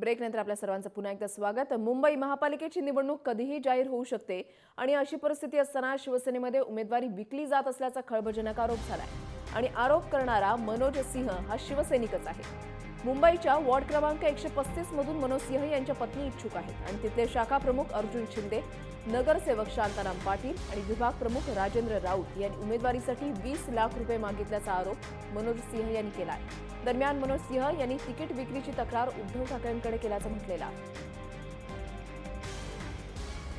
Break नंतर आपल्या सर्वांचं पुन्हा एकदा स्वागत। मुंबई महापालिकेची निवडणूक कधीही जाहीर होऊ शकते आणि अशी परिस्थिती असताना शिवसेनेमध्ये उमेदवारी विकली जात असल्याचा खळबळजनक आरोप झालाय आणि आरोप करणारा मनोज सिंह हा शिवसैनिकच आहे। मुंबईच्या वॉर्ड क्रमांक 135 मधून मनोज सिंह यांच्या पत्नी इच्छुक आहेत आणि तिथले शाखा प्रमुख अर्जुन शिंदे, नगरसेवक शांताराम पाटील आणि विभाग प्रमुख राजेंद्र राऊत यांनी उमेदवारीसाठी 20 लाख रुपये मागितल्याचा आरोप मनोज सिंह यांनी केला आहे। दरम्यान मनोज सिंह यांनी तिकीट विक्रीची तक्रार उद्धव ठाकरेंकडे केल्याचं म्हटलेलं आहे।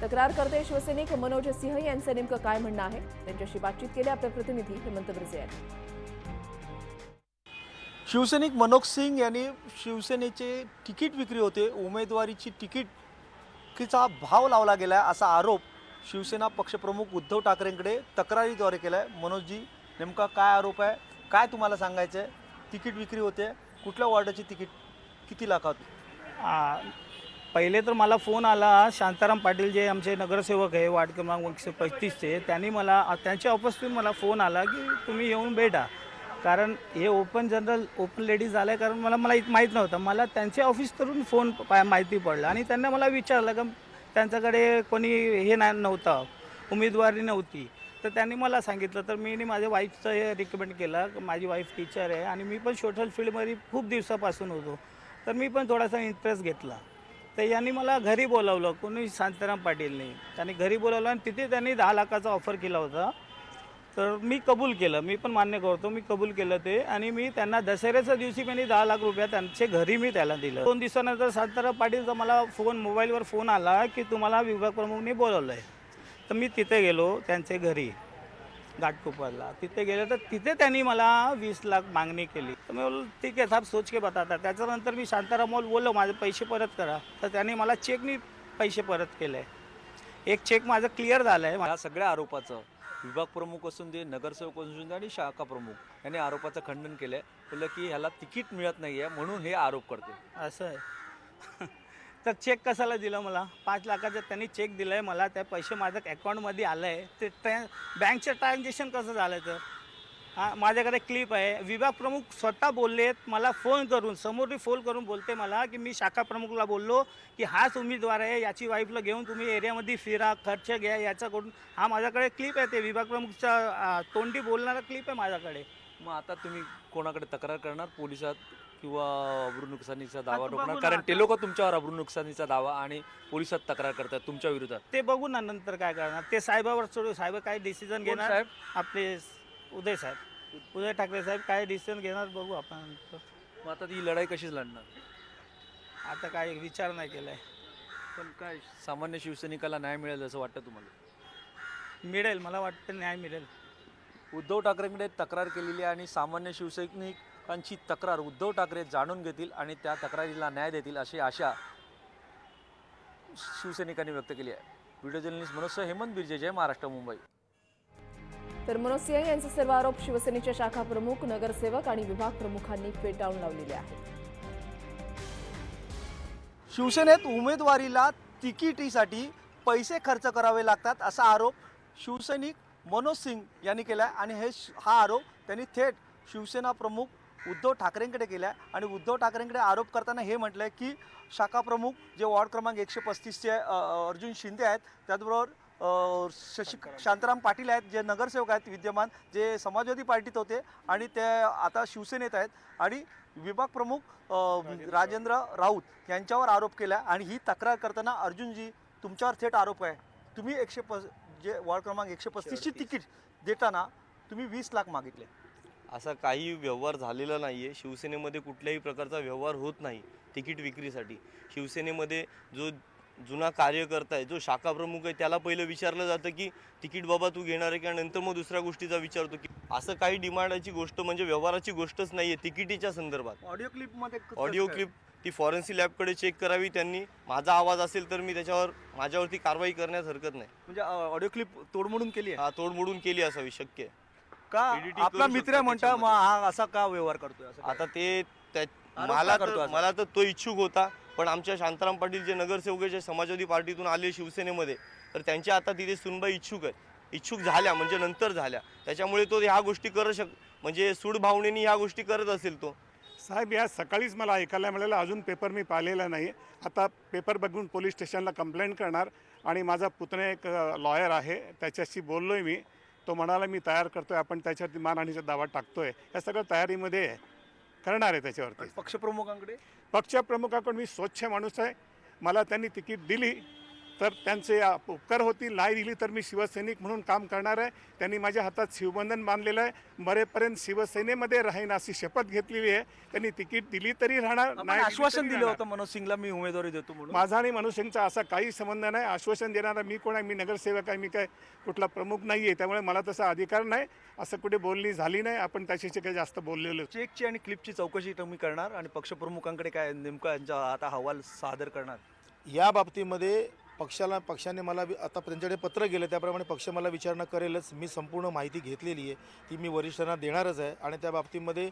तक्रारकर्ते शिवसैनिक मनोज सिंह यांचं नेमकं काय म्हणणं आहे त्यांच्याशी बातचीत केली आपले प्रतिनिधी हेमंत ब्रिजे यांनी। शिवसैनिक मनोज सिंग यांनी शिवसेनेचे तिकीट विक्री होते, उमेदवारीची तिकीटचा भाव लावला गेला असा आरोप शिवसेना पक्षप्रमुख उद्धव ठाकरेंकडे तक्रारीद्वारे केला आहे। मनोजजी, नेमका काय आरोप आहे, काय तुम्हाला सांगायचं आहे? तिकीट विक्री होते, कुठल्या वॉर्डाची तिकीट, किती लाखात? पहिले तर मला फोन आला, शांताराम पाटील जे आमचे नगरसेवक आहे वार्ड क्रमांक 135चे, त्यांनी मला त्यांच्या ऑफिसतून मला फोन आला की तुम्ही येऊन भेटा, कारण हे ओपन लेडीज झालं आहे, कारण मला माहीत नव्हतं। मला त्यांच्या ऑफिसवरून फोन माहिती पडलं आणि त्यांना मला विचारलं की त्यांच्याकडे कोणी हे नव्हतं, उमेदवारी नव्हती, तर त्यांनी मला सांगितलं। तर मी माझ्या वाईफचं हे रिकमेंड केलं, माझी वाईफ टीचर आहे आणि मी पण सोशल फील्डमध्ये खूप दिवसापासून होतो, तर मी पण थोडासा इंटरेस्ट घेतला। तर यांनी मला घरी बोलावलं, कोणी शांताराम पाटीलने त्यांनी घरी बोलावलं आणि तिथे त्यांनी 10 लाखाचा ऑफर केला होता। तर मी कबूल केलं, मी पण मान्य करतो, मी कबूल केलं ते आणि मी त्यांना दसऱ्याच्या दिवशी मी 10 लाख रुपये त्यांचे घरी मी त्याला दिलं। 2 दिवसानंतर शांताराम पाटीलचा मला मोबाईलवर फोन आला की तुम्हाला विभाग प्रमुखने बोलावलं आहे। तर मी तिथे गेलो त्यांच्या घरी घाटकोपरला, तिथे गेलो तर तिथे त्यांनी मला 20 लाख मागणी केली। तर मी बोललो ठीक आहे साहब, सोच के बताता। त्याच्यानंतर मी शांतारामला बोललो माझे पैसे परत करा, तर त्यांनी मला चेकनी पैसे परत केले। एक चेक माझं क्लिअर झालं आहे। या सगळ्या आरोपाचं विभाग प्रमुख असून दे, नगरसेवक असून दे आणि शाखा प्रमुख यांनी आरोपाचं खंडन केलं आहे, बोललं की ह्याला तिकीट मिळत नाही आहे म्हणून हे आरोप करते। असं आहे तर चेक कशाला दिलं मला? 5 लाखाचं त्यांनी चेक दिलं आहे मला, त्या पैसे माझ्या अकाउंटमध्ये आलं आहे, ते बँकचं ट्रान्झॅक्शन कसं झालं? तर माझ्याकडे क्लिप आहे। विभाग प्रमुख स्वतः बोललेत मला फोन करून, समोर फोन करून बोलते मला की मी शाखा प्रमुखला बोललो की हाच उमेदवार आहे, याची वाईफला घेऊन तुम्ही एरियामध्ये फिरा, खर्च घ्या याच्याकडून। हा माझ्याकडे क्लिप आहे, ते विभाग प्रमुखचा तोंडी बोलणारा क्लिप आहे माझ्याकडे। मग आता तुम्ही कोणाकडे तक्रार करणार? पोलिसात किंवा अब्रू नुकसानीचा दावा ठोकणार? कारण ते लोक तुमच्यावर अब्रू नुकसानीचा दावा आणि पोलिसात तक्रार करतात तुमच्या विरोधात। ते बघू ना नंतर काय करणार, ते साहेबावर सोडू, साहेब काय डिसिजन घेणार। साहेब? आपले उदय ठाकरे साहेब काय डिसिजन घेणार बघू आपण। मग आता ही लढाई कशीच लढणार? आता काय विचार नाही केलाय, पण काय सामान्य शिवसैनिकाला न्याय मिळेल असं वाटतं तुम्हाला? मिळेल, मला वाटतं न्याय मिळेल। उद्धव ठाकरेंकडे तक्रार केलेली आणि सामान्य शिवसैनिकांची तक्रार उद्धव ठाकरे जाणून घेतील आणि त्या तक्रारीला न्याय देतील अशी आशा शिवसैनिकांनी व्यक्त केली आहे। व्हिडिओ जर्नलिस्ट मनोज हेमंत बिर्जे, जय महाराष्ट्र, मुंबई। तर मनोज सिंह यांचे सर्व आरोप शिवसेनेच्या शाखा प्रमुख, नगरसेवक आणि विभाग प्रमुखांनी फेटाळून लावलेले आहेत। शिवसेनेत उमेदवारीला तिकिटीसाठी पैसे खर्च करावे लागतात असा आरोप शिवसैनिक मनोज सिंग यांनी केला आहे आणि हा आरोप त्यांनी थेट शिवसेना प्रमुख उद्धव ठाकरेंकडे केला आहे आणि उद्धव ठाकरेंकडे आरोप करताना हे म्हटलं आहे की शाखा प्रमुख जे वॉर्ड क्रमांक 135चे अर्जुन शिंदे आहेत, त्याचबरोबर शांताराम पाटील आहेत जे नगरसेवक आहेत विद्यमान, जे समाजवादी पार्टीत होते आणि ते आता शिवसेनेत आहेत, आणि विभाग प्रमुख राजेंद्र राऊत यांच्यावर आरोप केला आणि ही तक्रार करताना अर्जुनजी तुमच्यावर थेट आरोप आहे, तुम्ही जे वॉर्ड क्रमांक 135ची तिकीट देताना तुम्ही 20 लाख मागितले। असा काही व्यवहार झालेला नाही आहे। शिवसेनेमध्ये कुठल्याही प्रकारचा व्यवहार होत नाही तिकीट विक्रीसाठी। शिवसेनेमध्ये जो जुना कार्यकर्ता आहे, जो शाखा प्रमुख आहे, त्याला पहिलं विचारलं जातं की तिकीट बाबा तू घेणार आहे का, नंतर मग दुसऱ्या गोष्टीचा विचारतो की असं काही डिमांडाची गोष्ट म्हणजे व्यवहाराची गोष्टच नाही आहे तिकिटीच्या संदर्भात। ऑडिओ क्लिप ती फॉरेन्सिक लॅबकडे चेक करावी त्यांनी, माझा आवाज असेल तर मी माझ्यावरती कारवाई करण्यास हरकत नाही। म्हणजे ऑडिओ क्लिप तोडमोडून केली आहे? हा, तोडमोडून केली असावी, शक्य आहे का? आपला मित्र म्हणता मग हा असा का व्यवहार करतोय? आता ते मला तर तो इच्छुक होता, पण आमच्या शांताराम पाटील जे नगरसेवक जे समाजवादी पार्टीतून आले शिवसेनेमध्ये, तर त्यांच्या आता तिथे सुनबाई इच्छुक झाल्या, म्हणजे नंतर झाल्या, त्याच्यामुळे तो ह्या गोष्टी म्हणजे सूड भावनेने ह्या गोष्टी करत असेल तो। साहेब, या सकाळीच मला ऐकायला मिळालं, अजून पेपर मी पाहिलेला नाही. आता पेपर बघून पोलीस स्टेशनला कंप्लेंट करणार आणि माझा पुतण्या एक लॉयर आहे, त्याच्याशी बोललो आहे मी. तो म्हणाला मी तयार करतोय, आपण त्याच्यावरती मानहानीचा दावा टाकतोय. या सगळं तयारीमध्ये करणार आहे त्याच्यावरती. पक्षप्रमुखांकडे पक्षप्रमुखाकडून मी स्वच्छ माणूस आहे. मला त्यांनी तिकीट दिली तर त्यांचे उपकार होतील, नाही दिली तर मी शिवसैनिक म्हणून काम करणार आहे. त्यांनी माझ्या हातात शिवबंधन बांधलेलं आहे. मरेपर्यंत शिवसेनेमध्ये राहीन अशी शपथ घेतलेली आहे. त्यांनी तिकीट दिली तरी राहणार, आपण नाही दिली आश्वासन तरी दिलं राहणार. होतं मनोज सिंगला मी उमेदवारी देतो म्हणून. माझा आणि मनोज सिंगचा असा काही संबंध नाही. आश्वासन देणारा मी कोण आहे? मी नगरसेवक आहे, मी काय कुठला प्रमुख नाही आहे. त्यामुळे मला तसा अधिकार नाही. असं कुठे बोलणी झाली नाही. आपण त्याच्याशी काही जास्त बोललेलो. चेकची आणि क्लिपची चौकशी तुम्ही करणार आणि पक्षप्रमुखांकडे काय नेमका यांचा आता अहवाल सादर करणार? या बाबतीमध्ये पक्षाने मला आता त्यांच्याकडे पत्र गेलं, त्याप्रमाणे पक्ष मला विचारणा करेलच. मी संपूर्ण माहिती घेतलेली आहे, ती मी वरिष्ठांना देणारच आहे. आणि त्या बाबतीमध्ये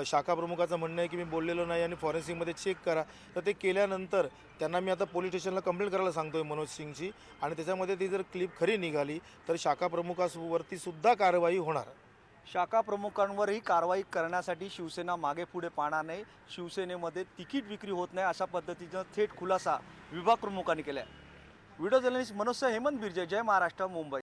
शाखा प्रमुखाचं म्हणणं आहे की मी बोललेलो नाही आणि फॉरेन्सिकमध्ये चेक करा. तर ते केल्यानंतर त्यांना मी आता पोलीस स्टेशनला कंप्लेंट करायला सांगतो आहे मनोज सिंगची. आणि त्याच्यामध्ये ती जर क्लिप खरी निघाली तर शाखा प्रमुखावरती सुद्धा कारवाई होणार. शाखा प्रमुखांवरही कारवाई करण्यासाठी शिवसेना मागे पुढे पाहणार नाही. शिवसेनेमध्ये तिकीट विक्री होत नाही अशा पद्धतीचा थेट खुलासा विभाग प्रमुखांनी केला आहे. व्हिडिओ जर्नलिस्ट मनोज हेमंत बिर्जे, जय महाराष्ट्र, मुंबई.